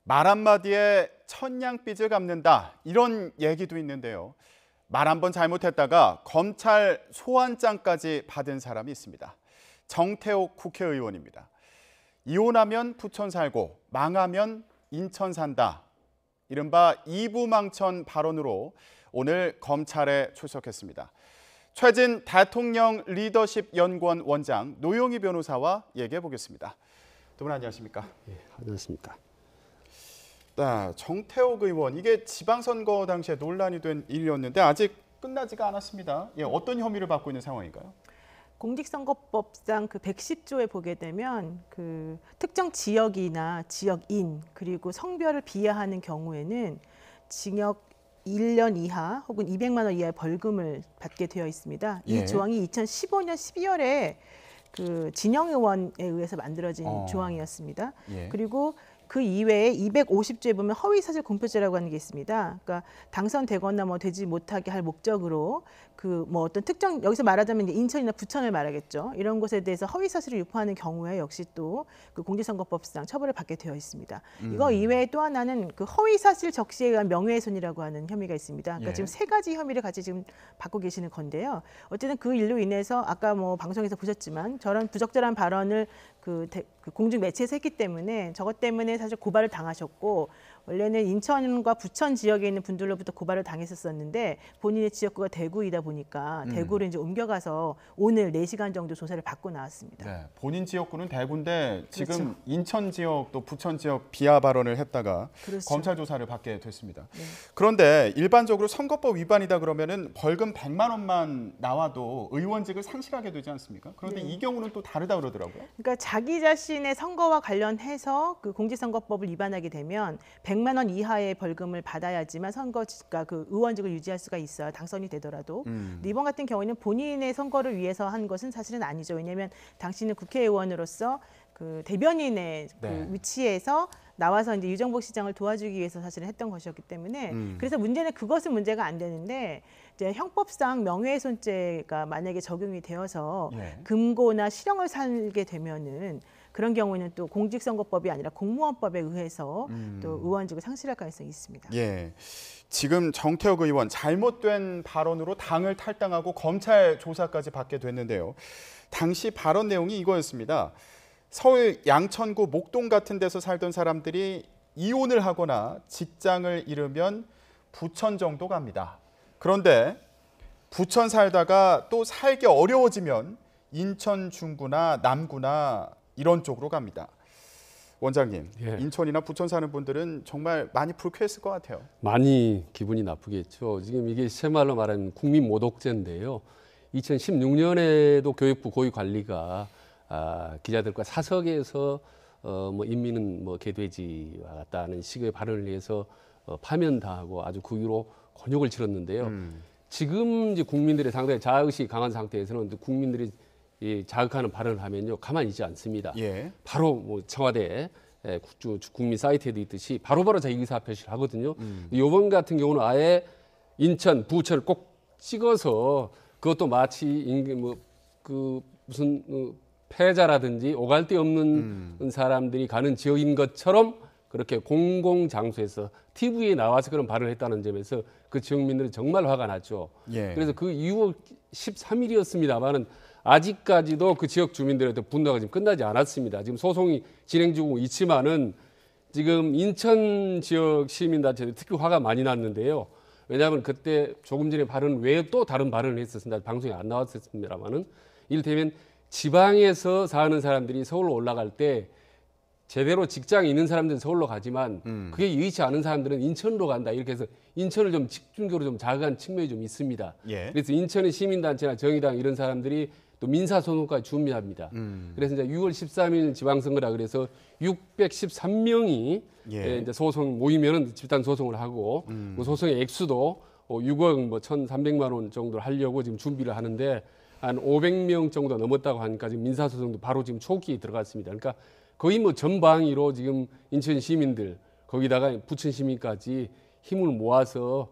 말 한마디에 천냥빚을 갚는다 이런 얘기도 있는데요. 말 한 번 잘못했다가 검찰 소환장까지 받은 사람이 있습니다. 정태욱 국회의원입니다. 이혼하면 부천 살고 망하면 인천 산다. 이른바 이부망천 발언으로 오늘 검찰에 출석했습니다. 최진 대통령 리더십 연구원 원장 노영희 변호사와 얘기해 보겠습니다. 두 분 안녕하십니까? 예, 안녕하십니까? 네, 정태욱 의원 이게 지방선거 당시에 논란이 된 일이었는데 아직 끝나지가 않았습니다. 예, 어떤 혐의를 받고 있는 상황인가요? 공직선거법상 그 110조에 보게 되면 그 특정 지역이나 지역인 그리고 성별을 비하하는 경우에는 징역 1년 이하 혹은 200만 원 이하의 벌금을 받게 되어 있습니다. 예. 이 조항이 2015년 12월에 그 진영 의원에 의해서 만들어진 조항이었습니다. 예. 그리고 그 이외에 250조에 보면 허위사실 공표죄라고 하는 게 있습니다. 그러니까 당선되거나 뭐 되지 못하게 할 목적으로 그 뭐 어떤 특정 여기서 말하자면 이제 인천이나 부천을 말하겠죠. 이런 곳에 대해서 허위사실을 유포하는 경우에 역시 또 그 공직선거법상 처벌을 받게 되어 있습니다. 이거 이외에 또 하나는 그 허위사실 적시에 의한 명예훼손이라고 하는 혐의가 있습니다. 그러니까 예. 지금 세 가지 혐의를 같이 지금 받고 계시는 건데요. 어쨌든 그 일로 인해서 아까 뭐 방송에서 보셨지만 저런 부적절한 발언을 그 공중 매체에서 했기 때문에 저것 때문에 사실 고발을 당하셨고 원래는 인천과 부천 지역에 있는 분들로부터 고발을 당했었는데 본인의 지역구가 대구이다 보니까 대구로 이제 옮겨가서 오늘 4시간 정도 조사를 받고 나왔습니다. 네, 본인 지역구는 대구인데 지금 그렇죠. 인천 지역 또 부천 지역 비하 발언을 했다가 그렇죠. 검찰 조사를 받게 됐습니다. 네. 그런데 일반적으로 선거법 위반이다 그러면은 벌금 100만 원만 나와도 의원직을 상실하게 되지 않습니까? 그런데 네. 이 경우는 또 다르다 그러더라고요. 그러니까 자기 자신의 선거와 관련해서 그 공직선거법을 위반하게 되면 100만 원 이하의 벌금을 받아야지만 그러니까 그 의원직을 유지할 수가 있어요. 당선이 되더라도. 근데 이번 같은 경우에는 본인의 선거를 위해서 한 것은 사실은 아니죠. 왜냐하면 당신은 국회의원으로서 그 대변인의 그 네. 위치에서 나와서 이제 유정복 시장을 도와주기 위해서 사실은 했던 것이었기 때문에 그래서 문제는 그것은 문제가 안 되는데 이제 형법상 명예훼손죄가 만약에 적용이 되어서 예. 금고나 실형을 살게 되면은 그런 경우에는 또 공직선거법이 아니라 공무원법에 의해서 또 의원직을 상실할 가능성이 있습니다. 예. 지금 정태욱 의원 잘못된 발언으로 당을 탈당하고 검찰 조사까지 받게 됐는데요. 당시 발언 내용이 이거였습니다. 서울 양천구 목동 같은 데서 살던 사람들이 이혼을 하거나 직장을 잃으면 부천 정도 갑니다. 그런데 부천 살다가 또 살기 어려워지면 인천 중구나 남구나 이런 쪽으로 갑니다. 원장님, 예. 인천이나 부천 사는 분들은 정말 많이 불쾌했을 것 같아요. 많이 기분이 나쁘겠죠. 지금 이게 새말로 말하면 국민 모독죄인데요. 2016년에도 교육부 고위관리가 기자들과 사석에서 뭐 인민은 뭐 개돼지와 같다는 식의 발언을 해서 파면당하고 아주 그 위로 곤욕을 치렀는데요. 지금 이제 국민들의 상당히 자아의식이 강한 상태에서는 국민들이 자극하는 발언을 하면요 가만히 있지 않습니다. 예. 바로 뭐 청와대 국민 사이트에도 있듯이 바로바로 자기 의사 표시를 하거든요. 이번 같은 경우는 아예 인천, 부천을 꼭 찍어서 그것도 마치 뭐그 무슨 패자라든지 오갈 데 없는 사람들이 가는 지역인 것처럼 그렇게 공공 장소에서 TV에 나와서 그런 발언을 했다는 점에서 그 지역민들은 정말 화가 났죠. 예. 그래서 그 6월 13일이었습니다만은 아직까지도 그 지역 주민들의 분노가 지금 끝나지 않았습니다. 지금 소송이 진행 중이고 있지만은 지금 인천 지역 시민단체들 특히 화가 많이 났는데요. 왜냐하면 그때 조금 전에 발언 외에 또 다른 발언을 했었습니다. 방송에 안 나왔었습니다만은 이를테면 지방에서 사는 사람들이 서울로 올라갈 때 제대로 직장이 있는 사람들은 서울로 가지만 그게 여의치 않은 사람들은 인천으로 간다. 이렇게 해서 인천을 좀 집중적으로 좀 자극한 측면이 좀 있습니다. 예. 그래서 인천의 시민단체나 정의당 이런 사람들이 또 민사소송까지 준비합니다. 그래서 이제 6월 13일 지방선거라 그래서 613명이 예. 이제 소송 모이면은 집단 소송을 하고 그 소송의 액수도 6억 뭐 1,300만 원 정도 하려고 지금 준비를 하는데 한 500명 정도 넘었다고 하니까 지금 민사소송도 바로 지금 초기에 들어갔습니다. 그러니까 거의 뭐 전방위로 지금 인천 시민들 거기다가 부천 시민까지 힘을 모아서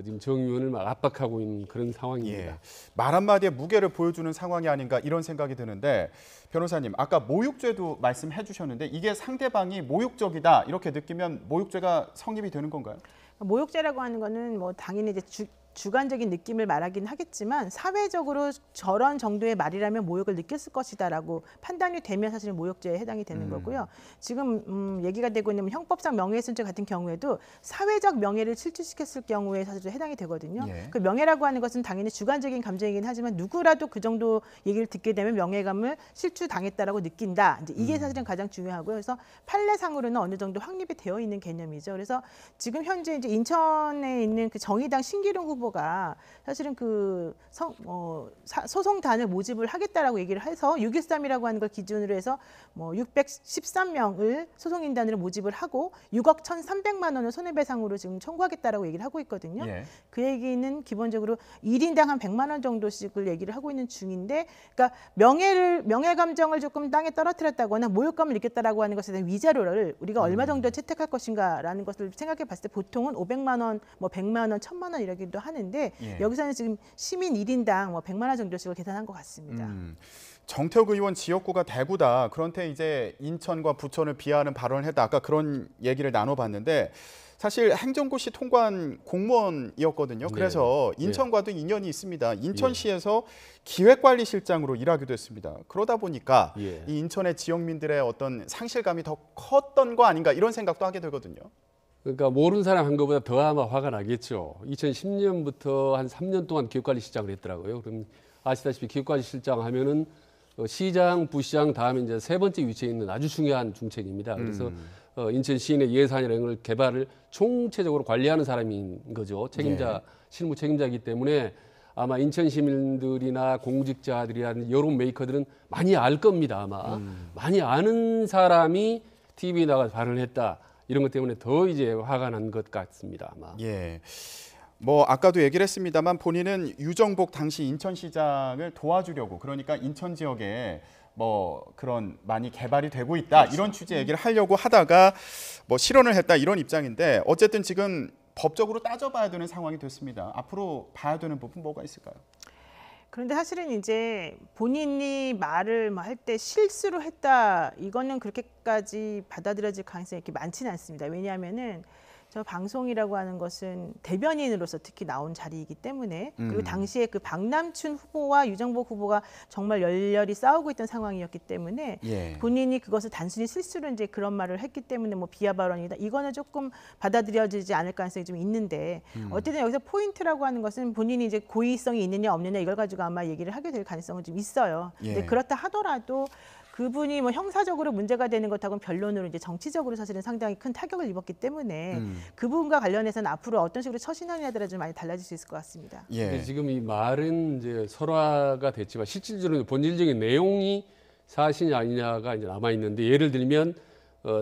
지금 정 의원을 막 압박하고 있는 그런 상황입니다. 예. 말 한마디에 무게를 보여주는 상황이 아닌가 이런 생각이 드는데 변호사님 아까 모욕죄도 말씀해 주셨는데 이게 상대방이 모욕적이다 이렇게 느끼면 모욕죄가 성립이 되는 건가요? 모욕죄라고 하는 거는 뭐 당연히 이제 주관적인 느낌을 말하긴 하겠지만 사회적으로 저런 정도의 말이라면 모욕을 느꼈을 것이다라고 판단이 되면 사실 모욕죄에 해당이 되는 거고요. 지금 얘기가 되고 있는 형법상 명예훼손죄 같은 경우에도 사회적 명예를 실추시켰을 경우에 사실 해당이 되거든요. 예. 그 명예라고 하는 것은 당연히 주관적인 감정이긴 하지만 누구라도 그 정도 얘기를 듣게 되면 명예감을 실추당했다라고 느낀다. 이제 이게 사실은 가장 중요하고요. 그래서 판례상으로는 어느 정도 확립이 되어 있는 개념이죠. 그래서 지금 현재 이제 인천에 있는 그 정의당 신기룡 후보가 사실은 그 소송단을 모집을 하겠다라고 얘기를 해서 6.13이라고 하는 걸 기준으로 해서 뭐 613명을 소송인단으로 모집을 하고 6억 1,300만 원을 손해배상으로 지금 청구하겠다라고 얘기를 하고 있거든요. 예. 그 얘기는 기본적으로 1인당 한 100만 원 정도씩을 얘기를 하고 있는 중인데, 그러니까 명예 감정을 조금 땅에 떨어뜨렸다거나 모욕감을 느꼈다라고 하는 것에 대한 위자료를 우리가 얼마 정도 채택할 것인가라는 것을 생각해 봤을 때 보통은 500만 원, 뭐 100만 원, 1000만 원 이라기도 하는데 예. 여기서는 지금 시민 1인당 뭐 100만 원 정도씩을 계산한 것 같습니다. 정태욱 의원 지역구가 대구다. 그런데 이제 인천과 부천을 비하하는 발언을 했다. 아까 그런 얘기를 나눠봤는데 사실 행정고시 통관 공무원이었거든요. 그래서 인천과도 인연이 있습니다. 인천시에서 기획관리실장으로 일하기도 했습니다. 그러다 보니까 이 인천의 지역민들의 어떤 상실감이 더 컸던 거 아닌가 이런 생각도 하게 되거든요. 그러니까 모르는 사람 한 것보다 더 아마 화가 나겠죠. 2010년부터 한 3년 동안 기획관리실장을 했더라고요. 그럼 아시다시피 기획관리실장 하면은 시장, 부시장 다음에 이제 세 번째 위치에 있는 아주 중요한 중책입니다. 그래서 인천 시내 예산이나 이런 걸 개발을 총체적으로 관리하는 사람인 거죠. 책임자, 실무 책임자이기 때문에 아마 인천 시민들이나 공직자들이나 여론 메이커들은 많이 알 겁니다. 아마 많이 아는 사람이 TV에 나가서 발언을 했다. 이런 것 때문에 더 이제 화가 난 것 같습니다. 아마. 예. 뭐 아까도 얘기를 했습니다만 본인은 유정복 당시 인천시장을 도와주려고 그러니까 인천 지역에 뭐 그런 많이 개발이 되고 있다 이런 취지 얘기를 하려고 하다가 뭐 실언을 했다 이런 입장인데 어쨌든 지금 법적으로 따져봐야 되는 상황이 됐습니다. 앞으로 봐야 되는 부분 뭐가 있을까요? 그런데 사실은 이제 본인이 말을 할 때 실수로 했다 이거는 그렇게까지 받아들여질 가능성이 이렇게 많지는 않습니다. 왜냐하면은 저 방송이라고 하는 것은 대변인으로서 특히 나온 자리이기 때문에 그리고 당시에 그 박남춘 후보와 유정복 후보가 정말 열렬히 싸우고 있던 상황이었기 때문에 본인이 그것을 단순히 실수로 이제 그런 말을 했기 때문에 뭐 비하 발언이다 이거는 조금 받아들여지지 않을 가능성이 좀 있는데 어쨌든 여기서 포인트라고 하는 것은 본인이 이제 고의성이 있느냐 없느냐 이걸 가지고 아마 얘기를 하게 될 가능성은 좀 있어요. 근데 그렇다 하더라도 그분이 뭐 형사적으로 문제가 되는 것하고는 변론으로 이제 정치적으로 사실은 상당히 큰 타격을 입었기 때문에 그 부분과 관련해서는 앞으로 어떤 식으로 처신하느냐에 따라 좀 많이 달라질 수 있을 것 같습니다. 근데 지금 이 말은 이제 설화가 됐지만 실질적으로 본질적인 내용이 사실이 아니냐가 이제 남아 있는데 예를 들면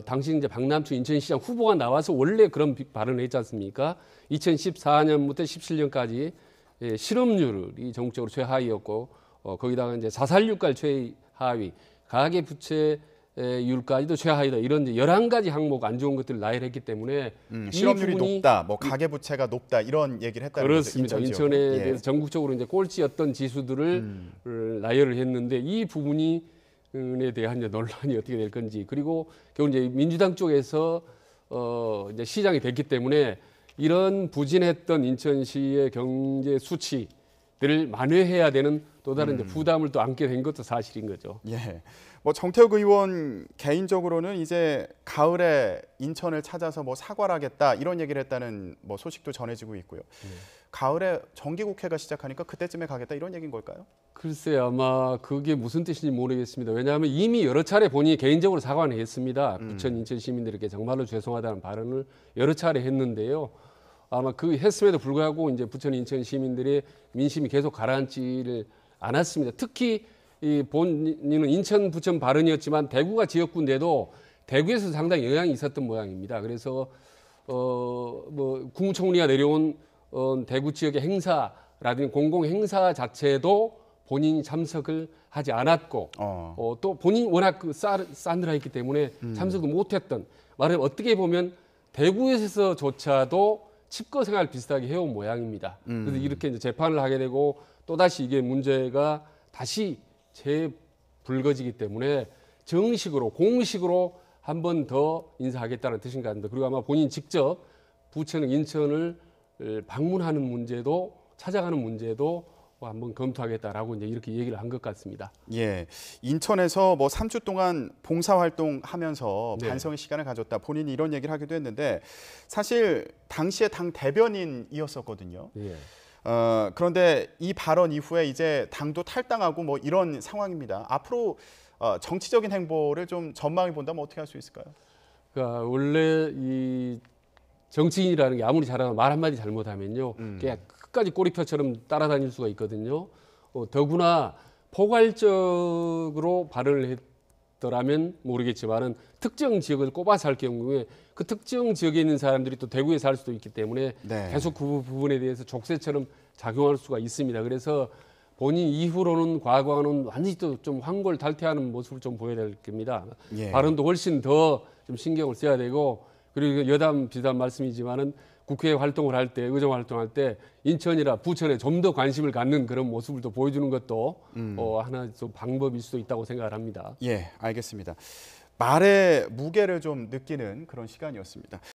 당시 이제 박남춘 인천시장 후보가 나와서 원래 그런 발언을 했지 않습니까? 2014년부터 17년까지 실업률이 전국적으로 최하위였고 거기다가 이제 자살률까지 최하위. 가계 부채율까지도 최하위다 이런 이제 11가지 항목 안 좋은 것들을 나열을 했기 때문에 실업률이 높다, 뭐 가계 부채가 높다 이런 얘기를 했다는 그렇습니다. 거죠. 인천에 대해서 전국적으로 이제 꼴찌였던 지수들을 나열을 했는데 이 부분에 대한 이제 논란이 어떻게 될 건지 그리고 결국 이제 민주당 쪽에서 이제 시장이 됐기 때문에 이런 부진했던 인천시의 경제 수치들을 만회해야 되는 또 다른 이제 부담을 또 안게 된 것도 사실인 거죠. 예. 뭐 정태욱 의원 개인적으로는 이제 가을에 인천을 찾아서 뭐 사과를 하겠다 이런 얘기를 했다는 뭐 소식도 전해지고 있고요. 가을에 정기국회가 시작하니까 그때쯤에 가겠다 이런 얘기인 걸까요? 글쎄 아마 그게 무슨 뜻인지 모르겠습니다. 왜냐하면 이미 여러 차례 본인이 개인적으로 사과는 했습니다. 부천 인천 시민들에게 정말로 죄송하다는 발언을 여러 차례 했는데요. 아마 그 했음에도 불구하고 이제 부천 인천 시민들의 민심이 계속 가라앉지를 않았습니다. 특히 이 본인은 인천 부천 발언이었지만 대구가 지역구인데도 대구에서 상당히 영향이 있었던 모양입니다. 그래서 뭐 국무총리가 내려온 대구 지역의 행사라든지 공공 행사 자체도 본인이 참석을 하지 않았고 또 본인이 워낙 그 싸늘했기 때문에 참석도 못했던 말하자면 어떻게 보면 대구에서조차도 칩거 생활 비슷하게 해온 모양입니다. 그래서 이렇게 이제 재판을 하게 되고 또 다시 이게 문제가 다시 재불거지기 때문에 정식으로 공식으로 한 번 더 인사하겠다는 뜻인가 합니다. 그리고 아마 본인 직접 부천, 인천을 방문하는 문제도 찾아가는 문제도 한번 검토하겠다라고 이제 이렇게 얘기를 한 것 같습니다. 예, 인천에서 뭐 3주 동안 봉사활동 하면서 네. 반성의 시간을 가졌다. 본인이 이런 얘기를 하기도 했는데 사실 당시에 당 대변인이었었거든요. 예. 그런데 이 발언 이후에 이제 당도 탈당하고 뭐 이런 상황입니다. 앞으로 정치적인 행보를 좀 전망해 본다면 어떻게 할 수 있을까요? 그러니까 원래 이 정치인이라는 게 아무리 잘하면 말 한마디 잘못하면요, 그냥 끝까지 꼬리표처럼 따라다닐 수가 있거든요. 더구나 포괄적으로 발언을 했더라면 모르겠지만은 특정 지역을 꼽아서 할 경우에 그 특정 지역에 있는 사람들이 또 대구에 살 수도 있기 때문에 네. 계속 그 부분에 대해서 족쇄처럼 작용할 수가 있습니다. 그래서 본인 이후로는 과거와는 완전히 또 좀 환골탈퇴하는 모습을 좀 보여야 될 겁니다. 예. 발언도 훨씬 더 좀 신경을 써야 되고, 그리고 여담 비슷한 말씀이지만은 국회 활동을 할 때, 의정 활동할 때 인천이나 부천에 좀 더 관심을 갖는 그런 모습을 또 보여주는 것도 하나 좀 방법일 수도 있다고 생각을 합니다. 예, 알겠습니다. 말의 무게를 좀 느끼는 그런 시간이었습니다.